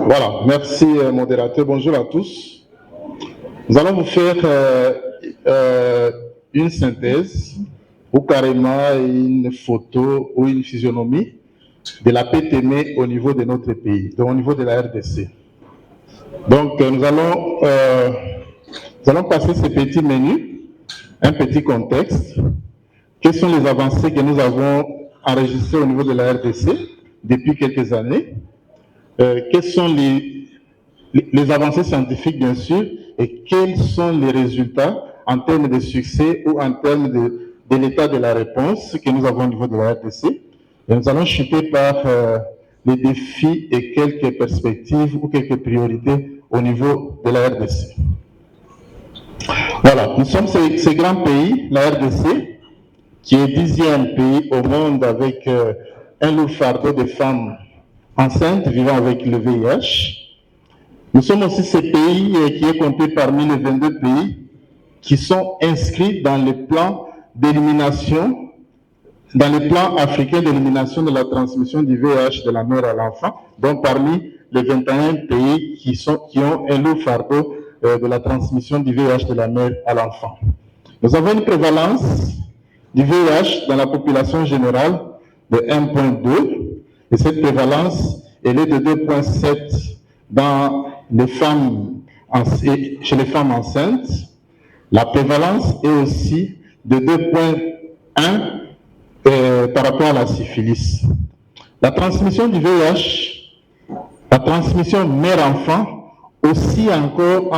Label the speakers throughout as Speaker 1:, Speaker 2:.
Speaker 1: Voilà, merci modérateur. Bonjour à tous. Nous allons vous faire une synthèse ou carrément une photo ou une physionomie de la PTME au niveau de notre pays, donc au niveau de la RDC. Donc nous allons passer ce petit menu, un petit contexte. Quelles sont les avancées que nous avons enregistrées au niveau de la RDC depuis quelques années? Quelles sont les avancées scientifiques, bien sûr, et quels sont les résultats en termes de succès ou en termes de l'état de la réponse que nous avons au niveau de la RDC. Et nous allons chuter par les défis et quelques perspectives ou quelques priorités au niveau de la RDC. Voilà, nous sommes ces grands pays, la RDC, qui est 10e pays au monde avec un lourd fardeau de femmes enceintes vivant avec le VIH. Nous sommes aussi ce pays qui est compté parmi les 22 pays qui sont inscrits dans le plan d'élimination, dans le plan africain d'élimination de la transmission du VIH de la mère à l'enfant, donc parmi les 21 pays qui ont un lourd fardeau de la transmission du VIH de la mère à l'enfant. Nous avons une prévalence du VIH dans la population générale de 1,2 et cette prévalence elle est de 2,7 dans les femmes, chez les femmes enceintes. La prévalence est aussi de 2,1 par rapport à la syphilis. La transmission du VIH, la transmission mère-enfant, aussi encore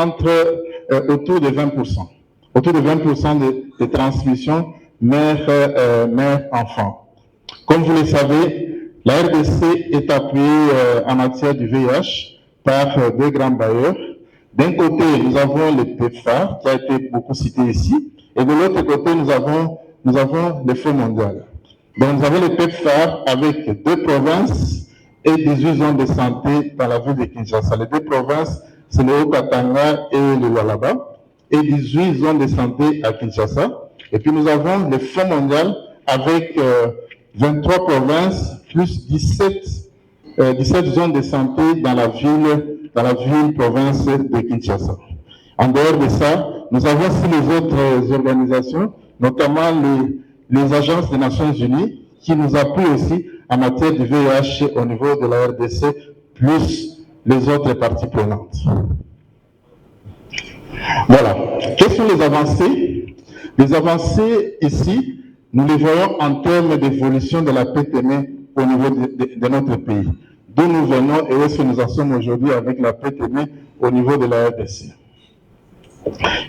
Speaker 1: autour de 20%. Autour de 20% de transmission mère-enfant. Comme vous le savez, la RDC est appuyée en matière du VIH par deux grands bailleurs. D'un côté, nous avons le PEPFAR, qui a été beaucoup cité ici, et de l'autre côté, nous avons le Fonds mondial. Donc, nous avons le PEPFAR avec 2 provinces et 18 zones de santé dans la ville de Kinshasa. Les 2 provinces, c'est le Haut-Katanga et le Lualaba, et 18 zones de santé à Kinshasa. Et puis, nous avons le Fonds mondial avec 23 provinces plus 17 zones de santé dans la ville-province de Kinshasa. En dehors de ça, nous avons aussi les autres organisations, notamment les agences des Nations Unies, qui nous appuient aussi en matière du VIH au niveau de la RDC, plus les autres parties prenantes. Voilà. Quelles sont les avancées? Les avancées ici, nous les voyons en termes d'évolution de la PTME au niveau de notre pays. D'où nous venons et où est-ce que nous en sommes aujourd'hui avec la PTME au niveau de la RDC.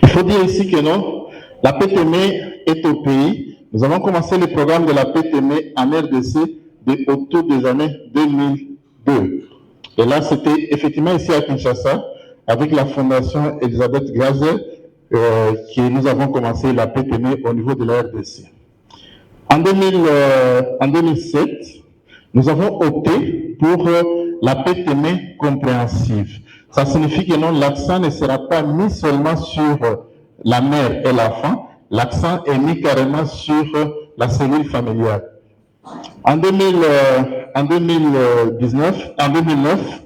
Speaker 1: Il faut dire ici que non, la PTME est au pays. Nous avons commencé le programme de la PTME en RDC autour des années 2002. Et là, c'était effectivement ici à Kinshasa, avec la fondation Elisabeth Glaser, que nous avons commencé la PTME au niveau de la RDC. En 2007, nous avons opté pour la PTME compréhensive. Ça signifie que non, l'accent ne sera pas mis seulement sur la mère et l'enfant, l'accent est mis carrément sur la cellule familiale. En 2009,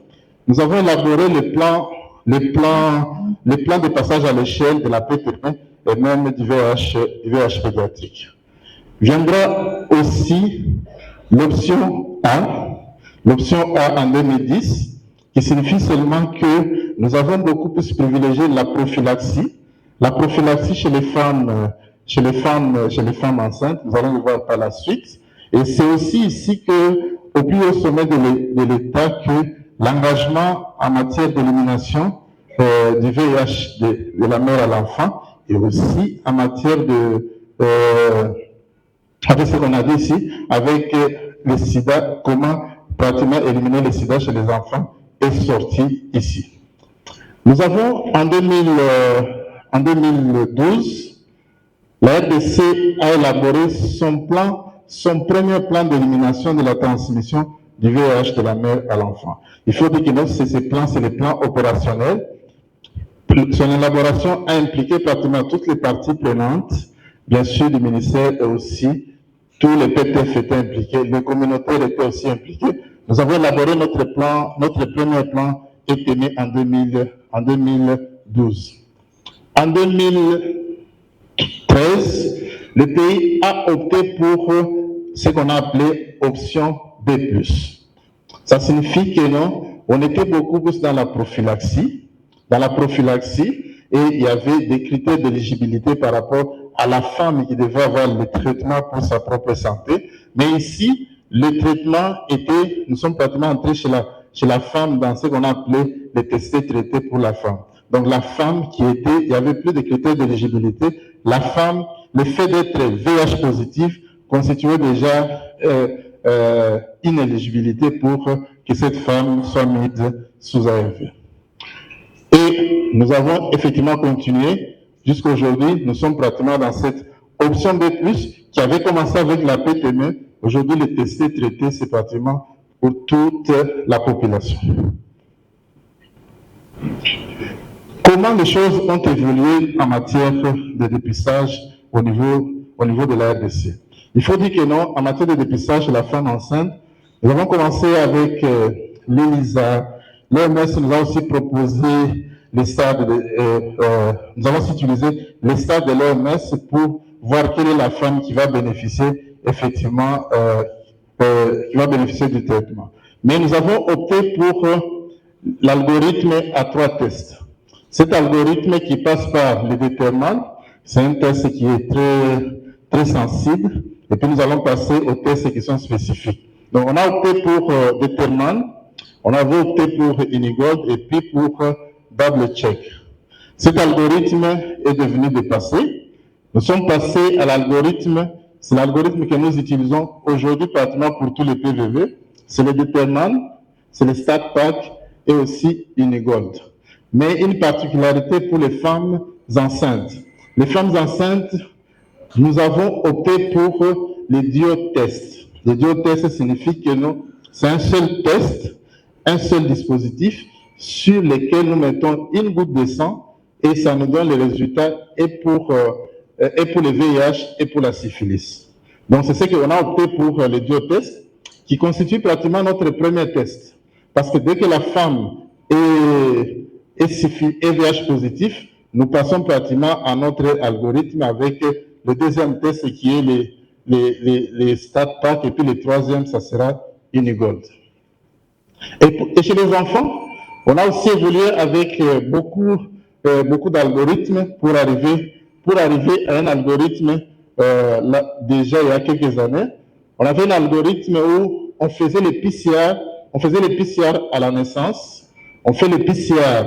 Speaker 1: nous avons élaboré le plan de passage à l'échelle de la PTME et même du VIH pédiatrique. Viendra aussi l'option A en 2010, qui signifie seulement que nous avons beaucoup plus privilégié la prophylaxie chez les femmes enceintes, nous allons le voir par la suite. Et c'est aussi ici que, au plus haut sommet de l'État, que l'engagement en matière d'élimination du VIH de la mère à l'enfant et aussi en matière avec ce qu'on a dit ici, avec le sida, comment pratiquement éliminer le sida chez les enfants est sorti ici. Nous avons en 2012, la RDC a élaboré son premier plan d'élimination de la transmission du VIH de la mère à l'enfant. Il faut dire que ces plans, c'est les plans opérationnels. Son élaboration a impliqué pratiquement toutes les parties prenantes, bien sûr du ministère et aussi tous les PTF étaient impliqués, les communautaires étaient aussi impliqués nous avons élaboré notre premier plan PTME en 2012. En 2013, le pays a opté pour ce qu'on a appelé option B+. Ça signifie que non, on était beaucoup plus dans la prophylaxie. Et il y avait des critères d'éligibilité par rapport à la femme qui devait avoir le traitement pour sa propre santé. Mais ici, le traitement était, nous sommes pratiquement entrés chez la femme dans ce qu'on a appelé les testés traités pour la femme. Donc la femme il y avait plus de critères d'éligibilité. La femme, le fait d'être VIH positif constituait déjà une éligibilité pour que cette femme soit mise sous ARV. Et nous avons effectivement continué jusqu'à aujourd'hui. Nous sommes pratiquement dans cette option B+, qui avait commencé avec la PTME. Aujourd'hui, les testés traités, c'est pratiquement pour toute la population. Comment les choses ont évolué en matière de dépistage au niveau de la RDC? Il faut dire que non, en matière de dépistage de la femme enceinte, nous avons commencé avec l'ELISA. L'OMS nous a aussi proposé les stades, nous avons utilisé les stades de l'OMS pour voir quelle est la femme qui va bénéficier effectivement qui va bénéficier du traitement. Mais nous avons opté pour l'algorithme à 3 tests. Cet algorithme qui passe par le déterminant, c'est un test qui est très sensible, et puis nous allons passer aux tests qui sont spécifiques. Donc on a opté pour déterminant, on avait opté pour Inigold et puis pour double check. Cet algorithme est devenu dépassé. Nous sommes passés à l'algorithme, c'est l'algorithme que nous utilisons aujourd'hui pratiquement pour tous les PVV. C'est le déterminant, c'est le StatPack et aussi Inigold. Mais une particularité pour les femmes enceintes. Les femmes enceintes, nous avons opté pour les duo-tests. Les duo-tests signifient que c'est un seul test, un seul dispositif sur lequel nous mettons une goutte de sang et ça nous donne les résultats et pour le VIH et pour la syphilis. Donc c'est ce qu'on a opté pour les duo-tests qui constituent pratiquement notre premier test. Parce que dès que la femme est VIH positif, nous passons pratiquement à notre algorithme avec le deuxième test qui est les StatPack et puis le troisième, ça sera Inigold. Et chez les enfants, on a aussi évolué avec beaucoup d'algorithmes pour arriver à un algorithme déjà il y a quelques années. On avait un algorithme où on faisait les PCR à la naissance, on fait les PCR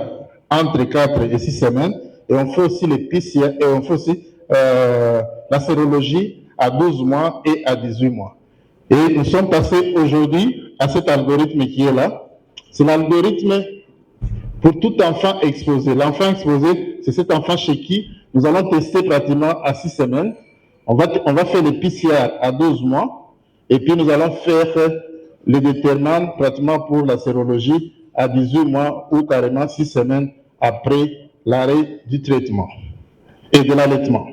Speaker 1: entre 4 et 6 semaines, et on fait aussi les PCR, et on fait aussi la sérologie à 12 mois et à 18 mois. Et nous sommes passés aujourd'hui à cet algorithme qui est là. C'est l'algorithme pour tout enfant exposé. L'enfant exposé, c'est cet enfant chez qui nous allons tester pratiquement à 6 semaines. On va faire les PCR à 12 mois, et puis nous allons faire les déterminants pratiquement pour la sérologie à 18 mois ou carrément 6 semaines après l'arrêt du traitement et de l'allaitement.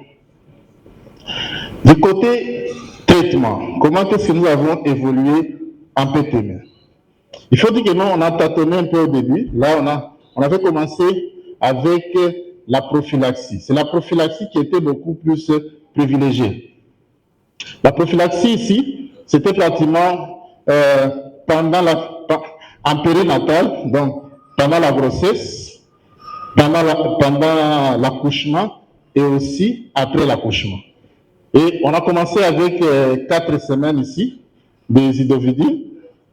Speaker 1: Du côté traitement, comment est-ce que nous avons évolué en PTME? Il faut dire que nous, on a tâtonné un peu au début. Là, on avait commencé avec la prophylaxie. C'est la prophylaxie qui était beaucoup plus privilégiée. La prophylaxie ici, c'était pratiquement en périnatale, donc pendant la grossesse, pendant l'accouchement et aussi après l'accouchement. Et on a commencé avec 4 semaines ici, des idovidines.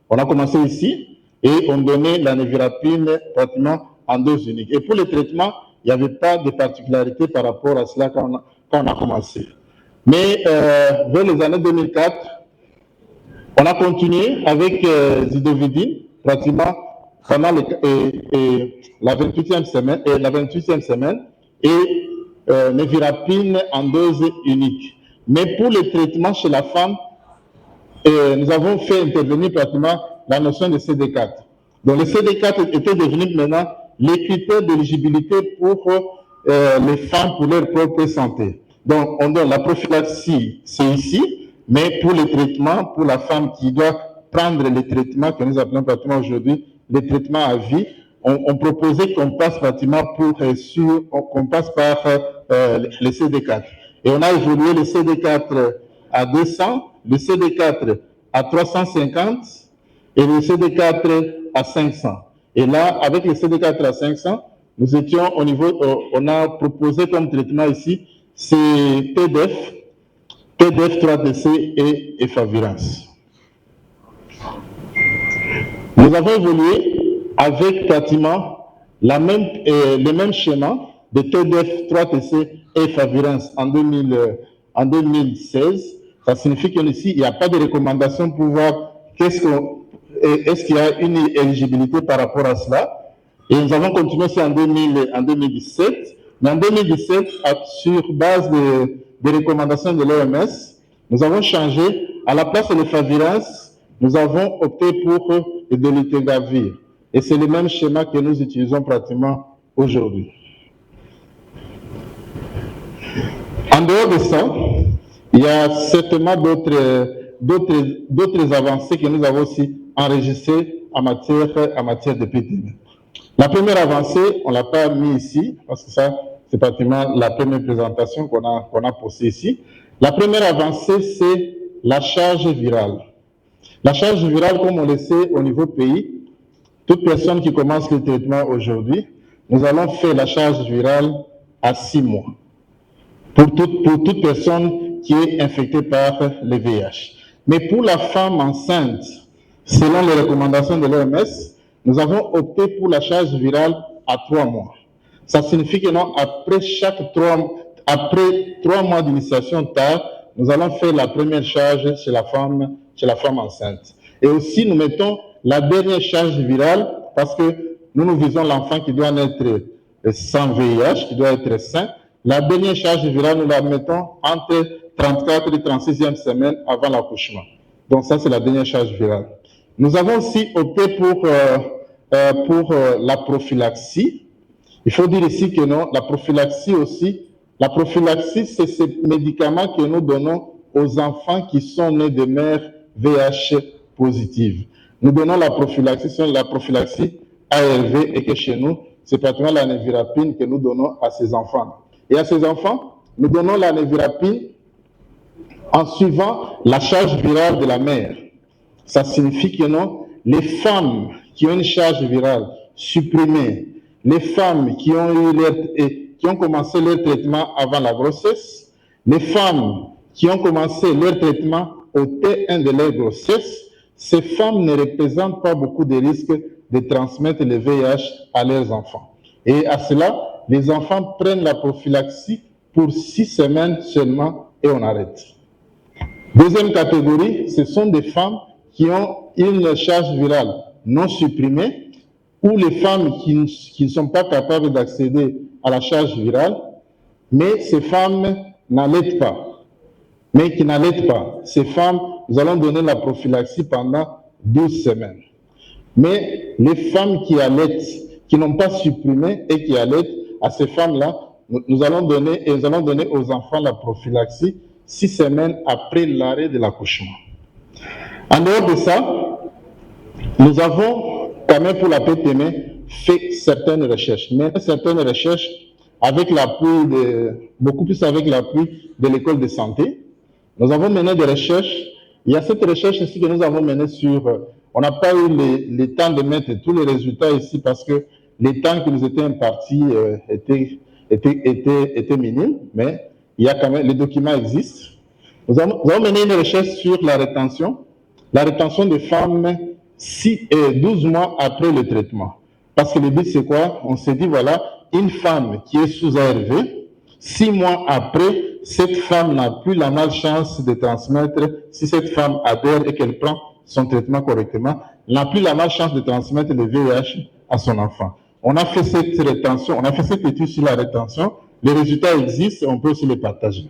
Speaker 1: On a commencé ici et on donnait la névirapine pratiquement en dose unique. Et pour le traitement, il n'y avait pas de particularité par rapport à cela quand on a commencé. Mais vers les années 2004, on a continué avec zidovidine pratiquement pendant la 28e semaine et névirapine en dose unique. Mais pour le traitement chez la femme, nous avons fait intervenir pratiquement la notion de CD4. Donc le CD4 était devenu maintenant les critères d'éligibilité pour les femmes pour leur propre santé. Donc on donne la prophylaxie, c'est ici, mais pour le traitement, pour la femme qui doit prendre les traitements que nous appelons pratiquement aujourd'hui les traitements à vie, on proposait qu'on passe pratiquement qu'on passe par les CD4. Et on a évolué le CD4 à 200, le CD4 à 350 et le CD4 à 500. Et là, avec le CD4 à 500, nous étions au niveau, on a proposé comme traitement ici, c'est TDF, TDF3TC et Efavirenz. Nous avons évolué avec pratiquement le même schéma de TDF3TC et Efavirenz en 2016. Ça signifie qu'ici, il n'y a pas de recommandation pour voir est-ce qu'il y a une éligibilité par rapport à cela. Et nous avons continué ça en 2017. Mais en 2017, sur base des recommandations de l'OMS, nous avons changé. À la place de l'Efavirenz, nous avons opté pour le dolutegravir. Et c'est le même schéma que nous utilisons pratiquement aujourd'hui. En dehors de ça, il y a certainement d'autres avancées que nous avons aussi enregistrées en matière de PTM. La première avancée, on ne l'a pas mis ici, parce que ça, c'est pratiquement la première présentation qu'on a postée ici. La première avancée, c'est la charge virale. La charge virale, comme on le sait au niveau pays, toute personne qui commence le traitement aujourd'hui, nous allons faire la charge virale à 6 mois. Pour toute personne qui est infectée par le VIH. Mais pour la femme enceinte, selon les recommandations de l'OMS, nous avons opté pour la charge virale à 3 mois. Ça signifie que non, après 3 mois d'initiation tard, nous allons faire la première charge chez la femme enceinte. Et aussi, nous mettons la dernière charge virale parce que nous visons l'enfant qui doit naître sans VIH, qui doit être sain. La dernière charge virale, nous la mettons entre 34 et 36e semaine avant l'accouchement. Donc ça, c'est la dernière charge virale. Nous avons aussi opté pour la prophylaxie. Il faut dire ici que non, la prophylaxie, c'est ces médicaments que nous donnons aux enfants qui sont nés de mères VIH positives. Nous donnons la prophylaxie ARV et que chez nous, c'est pratiquement la névirapine que nous donnons à ces enfants. Et à ces enfants, nous donnons la névirapine en suivant la charge virale de la mère. Ça signifie que non, les femmes qui ont une charge virale supprimée, les femmes qui ont commencé leur traitement avant la grossesse, les femmes qui ont commencé leur traitement au T1 de leur grossesse, ces femmes ne représentent pas beaucoup de risques de transmettre le VIH à leurs enfants. Et à cela, les enfants prennent la prophylaxie pour 6 semaines seulement et on arrête. Deuxième catégorie, ce sont des femmes qui ont une charge virale non supprimée ou les femmes qui ne sont pas capables d'accéder à la charge virale, mais ces femmes n'allaitent pas. Ces femmes, nous allons donner la prophylaxie pendant 12 semaines. Mais les femmes qui allaitent, qui n'ont pas supprimé et qui allaitent, à ces femmes-là, nous allons donner aux enfants la prophylaxie 6 semaines après l'arrêt de l'accouchement. En dehors de ça, nous avons quand même pour la PTM fait certaines recherches, mais certaines recherches avec l'appui beaucoup plus avec l'appui de l'école de santé. Nous avons mené des recherches. Il y a cette recherche ici que nous avons menée on n'a pas eu le temps de mettre tous les résultats ici parce que les temps qui nous étaient impartis étaient minimes, mais il y a quand même, les documents existent. Nous avons mené une recherche sur la rétention des femmes 12 mois après le traitement. Parce que le but c'est quoi? On s'est dit voilà, une femme qui est sous ARV, 6 mois après, cette femme n'a plus la malchance de transmettre, si cette femme adhère et qu'elle prend son traitement correctement, n'a plus la malchance de transmettre le VIH à son enfant. On a fait cette rétention, on a fait cette étude sur la rétention, les résultats existent, on peut aussi les partager.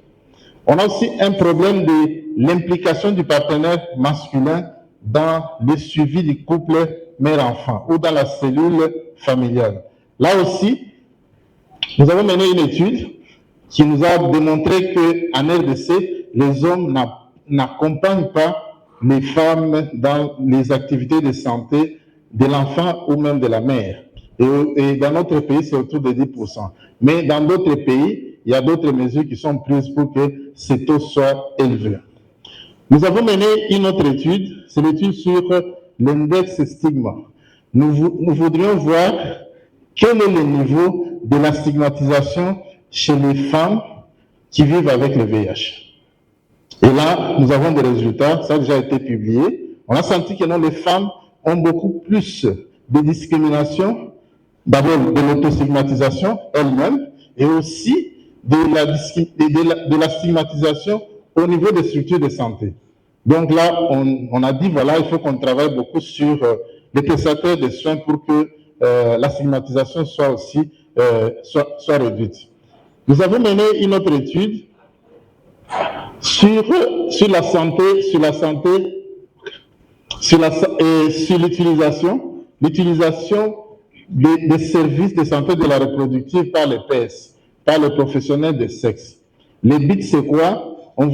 Speaker 1: On a aussi un problème de l'implication du partenaire masculin dans le suivi du couple mère-enfant ou dans la cellule familiale. Là aussi, nous avons mené une étude qui nous a démontré qu'en RDC, les hommes n'accompagnent pas les femmes dans les activités de santé de l'enfant ou même de la mère. Et dans notre pays, c'est autour de 10%. Mais dans d'autres pays, il y a d'autres mesures qui sont prises pour que ces taux soient élevés. Nous avons mené une autre étude, c'est l'étude sur l'index stigma. Nous voudrions voir quel est le niveau de la stigmatisation chez les femmes qui vivent avec le VIH. Et là, nous avons des résultats, ça a déjà été publié. On a senti que non, les femmes ont beaucoup plus de discrimination, d'abord de l'autostigmatisation elle-même, et aussi de la stigmatisation au niveau des structures de santé. Donc là, on a dit, voilà, il faut qu'on travaille beaucoup sur les prestataires de soins pour que la stigmatisation soit aussi soit réduite. Nous avons mené une autre étude sur la santé, sur l'utilisation des services de santé de la reproductive par les PS, par les professionnels de sexe. Le but, c'est quoi? On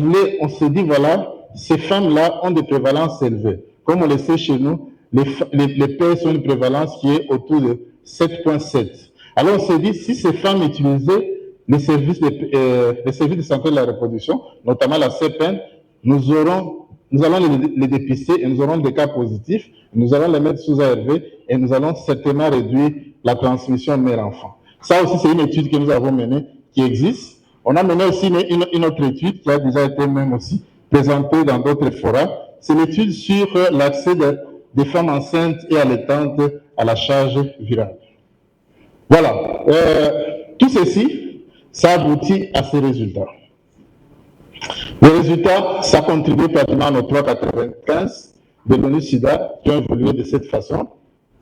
Speaker 1: s'est dit, voilà, ces femmes-là ont des prévalences élevées. Comme on le sait chez nous, les PS ont une prévalence qui est autour de 7,7. Alors on s'est dit, si ces femmes utilisaient les services de santé de la reproduction, notamment la CPN, nous allons les dépister et nous aurons des cas positifs, nous allons les mettre sous ARV et nous allons certainement réduire la transmission mère-enfant. Ça aussi, c'est une étude que nous avons menée, qui existe. On a mené aussi une autre étude qui a déjà été même aussi présentée dans d'autres forats. C'est l'étude sur l'accès des femmes enceintes et allaitantes à la charge virale. Voilà. Tout ceci, ça aboutit à ces résultats. Les résultats, ça contribue pratiquement à nos 3,95 de l'ONU-SIDA qui ont évolué de cette façon.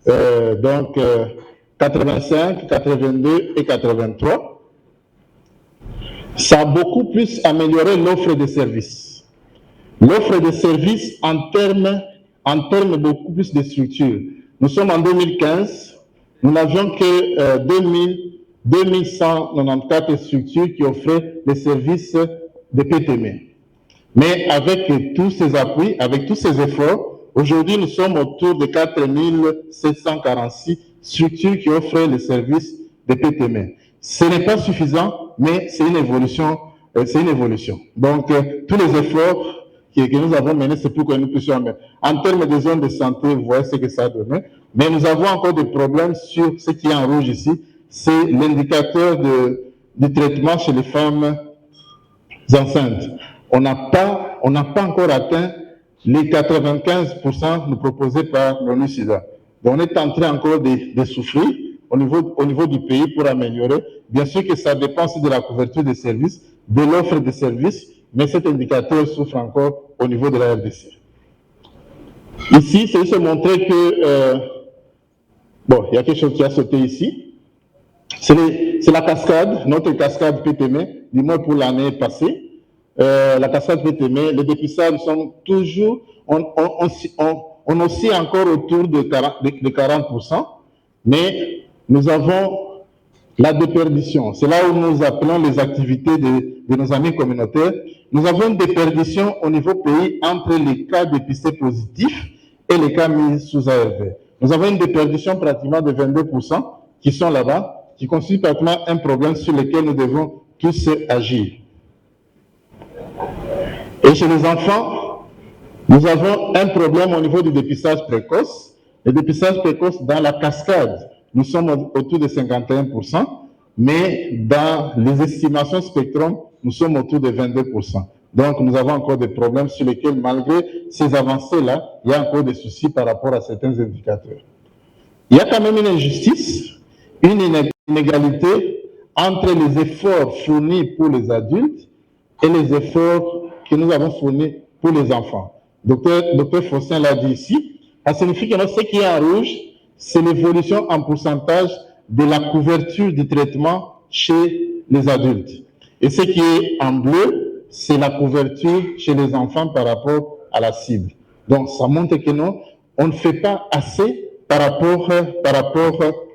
Speaker 1: Donc, 85, 82 et 83. Ça a beaucoup plus amélioré l'offre de services. L'offre de services en termes beaucoup plus de structures. Nous sommes en 2015, nous n'avions que 2194 structures qui offraient les services de PTM. Mais avec tous ces appuis, avec tous ces efforts, aujourd'hui nous sommes autour de 4746 structures qui offrent les services de PTM. Ce n'est pas suffisant, mais c'est une évolution. Donc, tous les efforts que nous avons menés, c'est pour que nous puissions mettre. En termes de zones de santé, vous voyez ce que ça a donné. Mais nous avons encore des problèmes sur ce qui est en rouge ici. C'est l'indicateur du traitement chez les femmes enceintes. On n'a pas encore atteint les 95% nous proposés par l'ONU-SIDA. Donc, on est en train encore de souffrir au niveau du pays pour améliorer. Bien sûr que ça dépend aussi de la couverture des services, de l'offre de services, mais cet indicateur souffre encore au niveau de la RDC. Ici, c'est juste montrer que, il y a quelque chose qui a sauté ici. C'est la cascade, notre cascade PTM, du moins pour l'année passée. La cascade PTM, les dépistages sont toujours, on oscille encore autour de 40%, mais nous avons la déperdition. C'est là où nous appelons les activités de nos amis communautaires. Nous avons une déperdition au niveau pays entre les cas dépistés positifs et les cas mis sous ARV. Nous avons une déperdition pratiquement de 22% qui sont là-bas, qui constitue pratiquement un problème sur lequel nous devons tous agir. Et chez les enfants, nous avons un problème au niveau du dépistage précoce. Le dépistage précoce dans la cascade, nous sommes autour de 51%, mais dans les estimations Spectrum, nous sommes autour de 22%. Donc, nous avons encore des problèmes sur lesquels, malgré ces avancées-là, il y a encore des soucis par rapport à certains indicateurs. Il y a quand même une injustice, une inégalité entre les efforts fournis pour les adultes et les efforts que nous avons fournis pour les enfants. Docteur Faustin l'a dit ici, ça signifie que ce qui est en rouge, c'est l'évolution en pourcentage de la couverture du traitement chez les adultes. Et ce qui est en bleu, c'est la couverture chez les enfants par rapport à la cible. Donc, ça montre que non, on ne fait pas assez par rapport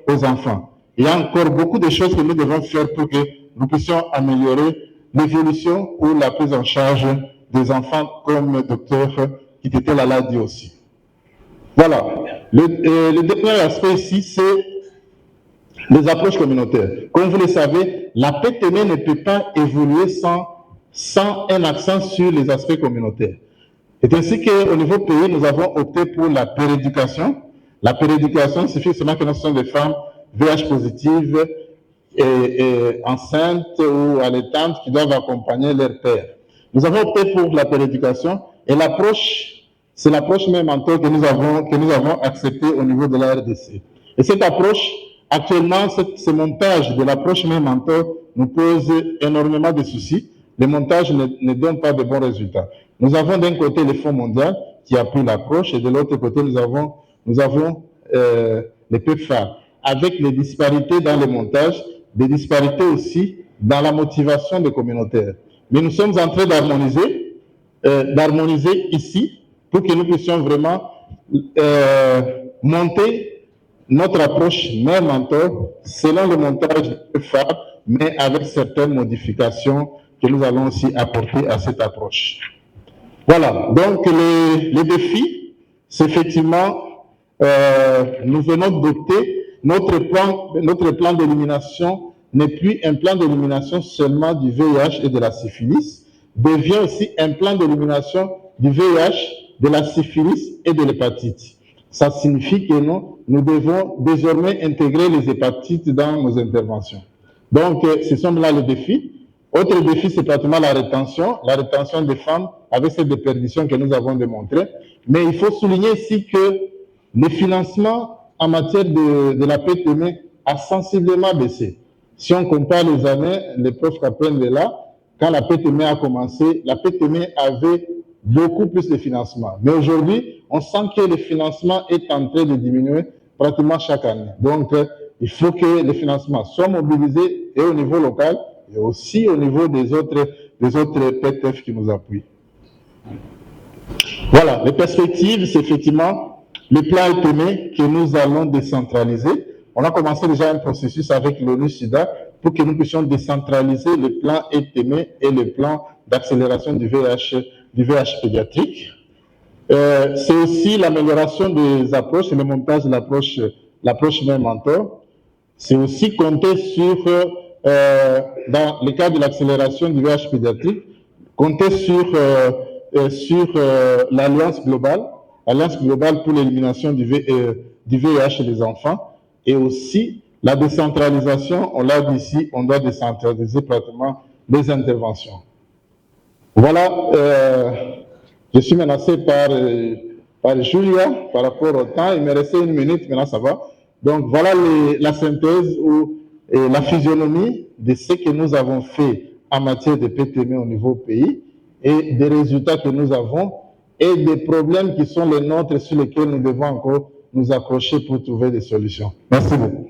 Speaker 1: aux enfants. Il y a encore beaucoup de choses que nous devons faire pour que nous puissions améliorer l'évolution ou la prise en charge des enfants, comme le docteur qui était là dit aussi. Voilà. Le dernier aspect ici, c'est les approches communautaires. Comme vous le savez, la PTME ne peut pas évoluer sans un accent sur les aspects communautaires. C'est ainsi qu'au niveau pays, nous avons opté pour la péréducation. La péréducation signifie seulement que nous sommes des femmes VIH positives et enceintes ou allaitantes qui doivent accompagner leur père. Nous avons opté pour la péréducation et l'approche, c'est l'approche même mentor que nous avons acceptée au niveau de la RDC. Et cette approche, actuellement, ce montage de l'approche même mentor nous pose énormément de soucis. Le montage ne donne pas de bons résultats. Nous avons d'un côté le Fonds mondial qui appuie l'approche et de l'autre côté, nous avons les PEPFAR, avec les disparités dans le montage, des disparités aussi dans la motivation des communautaires. Mais nous sommes en train d'harmoniser ici pour que nous puissions vraiment monter notre approche même mentor selon le montage du PEPFAR, mais avec certaines modifications que nous allons aussi apporter à cette approche. Voilà, donc les défis, c'est effectivement, nous venons d'opter, notre plan d'élimination n'est plus un plan d'élimination seulement du VIH et de la syphilis, devient aussi un plan d'élimination du VIH, de la syphilis et de l'hépatite. Ça signifie que nous devons désormais intégrer les hépatites dans nos interventions. Donc, ce sont là les défis. Autre défi, c'est pratiquement la rétention des femmes avec cette déperdition que nous avons démontrée. Mais il faut souligner ici que le financement en matière de la PTME a sensiblement baissé. Si on compare les années, les profs qu'apprennent de là, quand la PTME a commencé, la PTME avait beaucoup plus de financement. Mais aujourd'hui, on sent que le financement est en train de diminuer pratiquement chaque année. Donc, il faut que le financement soit mobilisé et au niveau local, et aussi au niveau des autres PTF qui nous appuient. Voilà, les perspectives, c'est effectivement le plan ETME que nous allons décentraliser. On a commencé déjà un processus avec l'ONU-SIDA pour que nous puissions décentraliser le plan ETME et le plan d'accélération du VIH pédiatrique. C'est aussi l'amélioration des approches et le montage de l'approche même mentor. C'est aussi compter sur dans le cadre de l'accélération du VIH pédiatrique, compter sur l'Alliance globale pour l'élimination du VIH chez les enfants, et aussi la décentralisation, on l'a dit ici, on doit décentraliser pratiquement les interventions. Voilà, je suis menacé par Julia par rapport au temps, il me restait 1 minute, maintenant ça va. Donc voilà la synthèse et la physionomie de ce que nous avons fait en matière de PTME au niveau pays et des résultats que nous avons et des problèmes qui sont les nôtres sur lesquels nous devons encore nous accrocher pour trouver des solutions. Merci beaucoup.